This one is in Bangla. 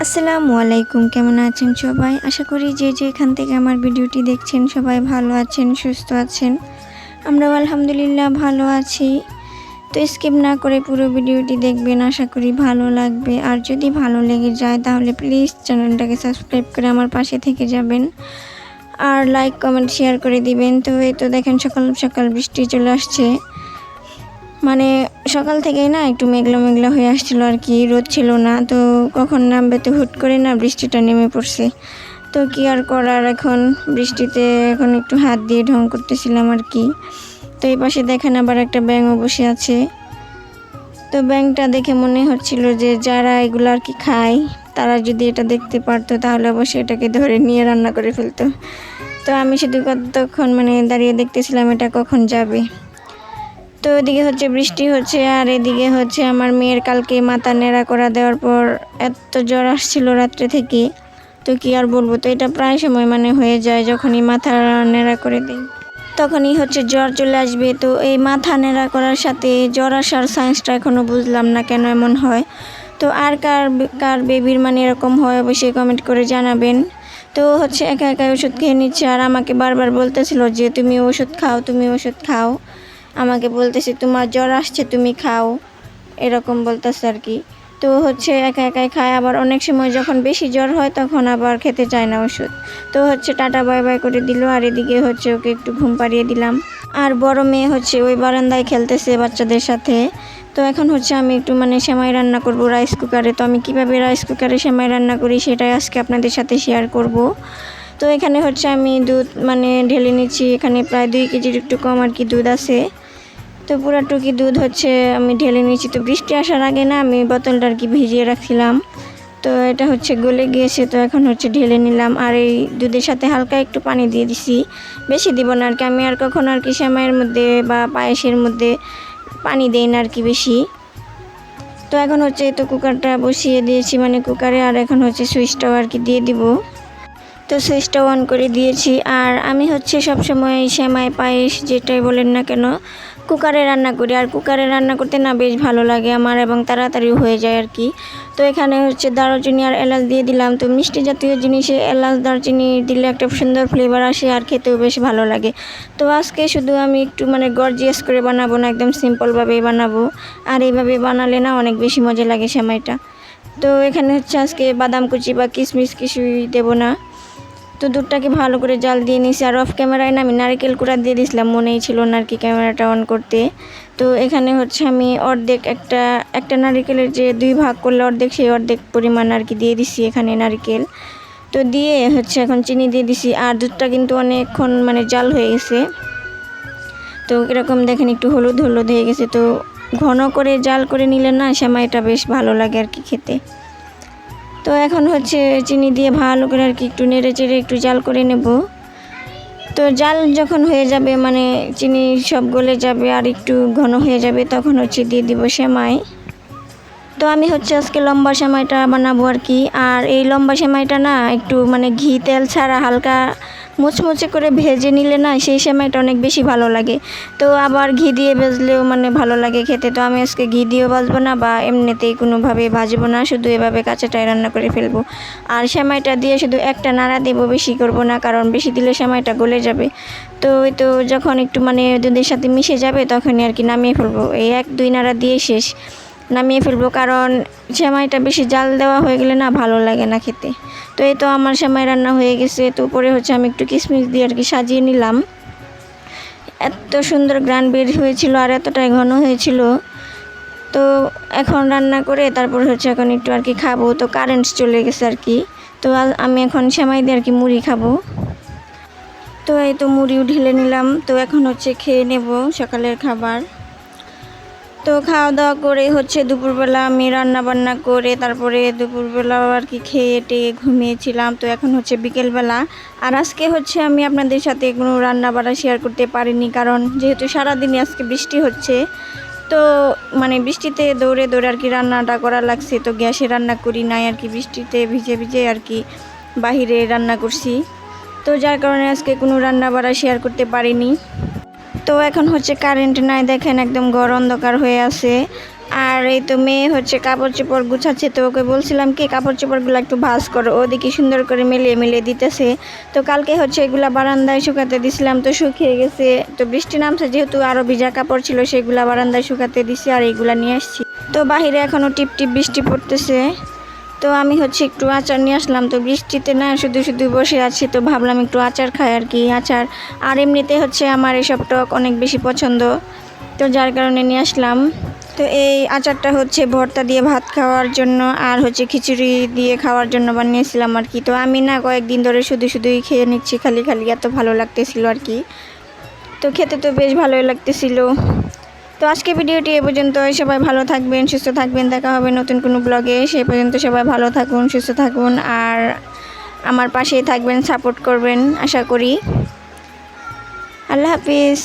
আসসালামু আলাইকুম, কেমন আছেন সবাই? আশা করি যে যেখান থেকে আমার ভিডিওটি দেখছেন সবাই ভালো আছেন, সুস্থ আছেন। আমরাও আলহামদুলিল্লাহ ভালো আছি। তো স্কিপ না করে পুরো ভিডিওটি দেখবেন, আশা করি ভালো লাগবে। আর যদি ভালো লেগে যায় তাহলে প্লিজ চ্যানেলটাকে সাবস্ক্রাইব করে আমার পাশে থেকে যাবেন, আর লাইক কমেন্ট শেয়ার করে দিবেন। তো এই তো দেখেন সকাল সকাল বৃষ্টি চলে আসছে। মানে সকাল থেকেই না একটু মেঘলা মেঘলা হয়ে আসছিল আর কি, রোদ ছিল না। তো কখন নামবে, তো হুট করে না বৃষ্টিটা নেমে পড়ছে। তো কি আর করার, এখন বৃষ্টিতে এখন একটু হাত দিয়ে ঢং করতেছিলাম আর কি। তো এই পাশে দেখেন আবার একটা ব্যাঙও বসে আছে। তো ব্যাঙটা দেখে মনে হচ্ছিল যে যারা এগুলো আর কি খায় তারা যদি এটা দেখতে পারতো তাহলে অবশ্যই এটাকে ধরে নিয়ে রান্না করে ফেলতো। তো আমি শুধু কতক্ষণ দাঁড়িয়ে দেখতেছিলাম এটা কখন যাবে। তো এদিকে হচ্ছে বৃষ্টি হচ্ছে, আর এদিকে হচ্ছে আমার মেয়ের কালকে মাথা নেড়া করা দেওয়ার পর এত জ্বর আসছিল রাত্রে থেকে। তো কি আর বলবো, তো এটা প্রায় সময় হয়ে যায়, যখনই মাথা নেড়া করে দিই তখনই হচ্ছে জ্বর চলে আসবে। তো এই মাথা নেড়া করার সাথে জ্বর আসার সায়েন্সটা এখনও বুঝলাম না কেন এমন হয়। তো আর কার কার বেবির এরকম হয় অবশ্যই কমেন্ট করে জানাবেন। তো হচ্ছে একা একা ওষুধ খেয়ে নিচ্ছে, আর আমাকে বারবার বলতেছিল যে তুমি ওষুধ খাও, তুমি ওষুধ খাও। আমাকে বলতেছে তোমার জ্বর আসছে তুমি খাও, এরকম বলতেছে আর কি। তো হচ্ছে একা একাই খায়, আবার অনেক সময় যখন বেশি জ্বর হয় তখন আবার খেতে চায় না ওষুধ। তো হচ্ছে টাটা বাই বাই করে দিল, আর এদিকে হচ্ছে ওকে একটু ঘুম পাড়িয়ে দিলাম। আর বড় মেয়ে হচ্ছে ওই বারান্দায় খেলতেছে বাচ্চাদের সাথে। তো এখন হচ্ছে আমি একটু সেমাই রান্না করব রাইস কুকারে। তো আমি কিভাবে রাইস কুকারে সেমাই রান্না করি সেটাই আজকে আপনাদের সাথে শেয়ার করব। তো এখানে হচ্ছে আমি দুধ ঢেলে নিচ্ছি, এখানে প্রায় 2 কেজির একটু কম আর কি দুধ আছে। তো পুরো টুকি দুধ হচ্ছে আমি ঢেলে নিয়েছি। তো বৃষ্টি আসার আগে না আমি বোতলটা আর কি ভিজিয়ে রাখছিলাম। তো এটা হচ্ছে গলে গিয়েছে, তো এখন হচ্ছে ঢেলে নিলাম। আর এই দুধের সাথে হালকা একটু পানি দিয়ে দিছি, বেশি দিব না আর কি। আমি আর কখনো আর কি সেমাইয়ের মধ্যে বা পায়েসের মধ্যে পানি দেই না আর কি বেশি। তো এখন হচ্ছে তো কুকারটা বসিয়ে দিয়েছি কুকারে, আর এখন হচ্ছে সুইচটাও আর কি দিয়ে দিব। তো সুইচটা অন করে দিয়েছি। আর আমি হচ্ছে সবসময় সেমাই পায়েস যেটাই বলেন না কেন কুকারে রান্না করি, আর কুকারে রান্না করতে না বেশ ভালো লাগে আমার, এবং তাড়াতাড়িও হয়ে যায় আর কি। তো এখানে হচ্ছে দারুচিনি আর এলাচ দিয়ে দিলাম। তো মিষ্টি জাতীয় জিনিসে এলাচ দারচিনি দিলে একটা সুন্দর ফ্লেভার আসে, আর খেতেও বেশ ভালো লাগে। তো আজকে শুধু আমি একটু গর্জিয়াস করে বানাবো না, একদম সিম্পলভাবেই বানাবো। আর এইভাবে বানালে না অনেক বেশি মজা লাগে সেমাইটা। তো এখানে হচ্ছে আজকে বাদাম কুচি বা কিশমিশ কিছুই দেবো না। তো দুধটাকে ভালো করে জাল দিয়ে নিয়েছি, আর অফ ক্যামেরায় না আমি নারকেল কুড়া দিয়ে দিয়েছিলাম, মনেই ছিল না আর কি ক্যামেরাটা অন করতে। তো এখানে হচ্ছে আমি অর্ধেক একটা নারকেলের যে 2 ভাগ করলে অর্ধেক, সেই অর্ধেক পরিমাণ আর কি দিয়ে দিছি এখানে নারকেল। তো দিয়ে হচ্ছে এখন চিনি দিয়ে দিছি, আর দুধটা কিন্তু অনেকক্ষণ জাল হয়ে গেছে। তো এরকম দেখেন একটু হলুদ হলুদ হয়ে গেছে। তো ঘন করে জাল করে নিলে না সেমাইটা বেশ ভালো লাগে আর কি খেতে। তো এখন হচ্ছে চিনি দিয়ে ভালো করে আর কি একটু নেড়ে চেড়ে একটু জাল করে নেব। তো জাল যখন হয়ে যাবে চিনি সব গলে যাবে আর একটু ঘন হয়ে যাবে, তখন হচ্ছে দিয়ে দিব সেমাই। তো আমি হচ্ছে আজকে লম্বা সেমাইটা বানাবো আর কি। আর এই লম্বা সেমাইটা না একটু ঘি তেল ছাড়া হালকা মুচমুচে করে ভেজে নিলে না সেই সেমাইটা অনেক বেশি ভালো লাগে। তো আবার ঘি দিয়ে ভাজলেও ভালো লাগে খেতে। তো আমি আজকে ঘি দিয়েও ভাজবো না বা এমনিতেই কোনোভাবে ভাজবো না, শুধু এভাবে কাঁচাটাই রান্না করে ফেলবো। আর সেমাইটা দিয়ে শুধু একটা নাড়া দেবো, বেশি করব না, কারণ বেশি দিলে সেমাইটা গলে যাবে। তো তো যখন একটু দুধের সাথে মিশে যাবে তখনই আর কি নামিয়ে ফেলবো। এই 1-2 নাড়া দিয়ে শেষ, নামিয়ে ফেলবো, কারণ সেমাইটা বেশি জাল দেওয়া হয়ে গেলে না ভালো লাগে না খেতে। তো এই তো আমার সেমাই রান্না হয়ে গেছে। তো উপরে হচ্ছে আমি একটু কিশমিশ দিয়ে আর কি সাজিয়ে নিলাম। এত সুন্দর গ্রান বের হয়েছিল আর এতটাই ঘন হয়েছিল। তো এখন রান্না করে তারপর হচ্ছে এখন একটু আর কি খাবো। তো কারেন্ট চলে গেছে আর কি। তো আমি এখন সেমাই দিয়ে আর কি মুড়ি খাবো। তো এই তো মুড়িও ঢেলে নিলাম। তো এখন হচ্ছে খেয়ে নেব সকালের খাবার। তো খাওয়া দাওয়া করে হচ্ছে দুপুরবেলা আমি রান্না বান্না করে তারপরে দুপুরবেলাও আর কি খেয়ে টেয়ে ঘুমিয়েছিলাম। তো এখন হচ্ছে বিকেলবেলা। আর আজকে হচ্ছে আমি আপনাদের সাথে কোনো রান্না বান্না শেয়ার করতে পারিনি, কারণ যেহেতু সারাদিনই আজকে বৃষ্টি হচ্ছে। তো তো মানে বৃষ্টিতে দৌড়ে দৌড়ে আর কি রান্নাটা করা লাগছে। তো গ্যাসে রান্না করি নাই আর কি, বৃষ্টিতে ভিজে ভিজে আর কি বাহিরে রান্না করছি। তো যার কারণে আজকে কোনো রান্না বাড়া শেয়ার করতে পারিনি। তো এখন হচ্ছে কারেন্ট নাই, দেখেন একদম ঘর অন্ধকার হয়ে আছে। আর এই তো মেয়ে হচ্ছে কাপড় চোপড় গুছাচ্ছে। তো ওকে বলছিলাম কি কাপড় চোপড়গুলো একটু ভাঁজ করো, ও দেখি সুন্দর করে মিলিয়ে মিলিয়ে দিতেছে। তো কালকে হচ্ছে এগুলা বারান্দায় শুকাতে দিছিলাম, তো শুকিয়ে গেছে। তো বৃষ্টি নামছে যেহেতু আরও ভিজা কাপড় ছিল সেগুলা বারান্দায় শুকাতে দিছি আর এইগুলা নিয়ে আসছি। তো বাহিরে এখনও টিপ টিপ বৃষ্টি পড়তেছে। তো আমি হচ্ছে একটু আচার নিয়ে আসলাম। তো বৃষ্টিতে না শুধু শুধু বসে আছি, তো ভাবলাম একটু আচার খাই আর কি। আচার আর এমনিতে হচ্ছে আমার এসব টক অনেক বেশি পছন্দ, তো যার কারণে নিয়ে আসলাম। তো এই আচারটা হচ্ছে ভর্তা দিয়ে ভাত খাওয়ার জন্য আর হচ্ছে খিচুড়ি দিয়ে খাওয়ার জন্য বানিয়েছিলাম আর কি। তো আমি না কয়েকদিন ধরে শুধু শুধুই খেয়ে নিচ্ছি, খালি খালি এত ভালো লাগতেছিল আর কি। তো খেতে তো বেশ ভালোই লাগতেছিল। তো আজকে ভিডিওটি এ পর্যন্ত। সবাই ভালো থাকবেন, সুস্থ থাকবেন, দেখা হবে নতুন কোনো ব্লগে। সেই পর্যন্ত সবাই ভালো থাকুন, সুস্থ থাকুন আর আমার পাশেই থাকবেন, সাপোর্ট করবেন আশা করি। আল্লাহ হাফিজ।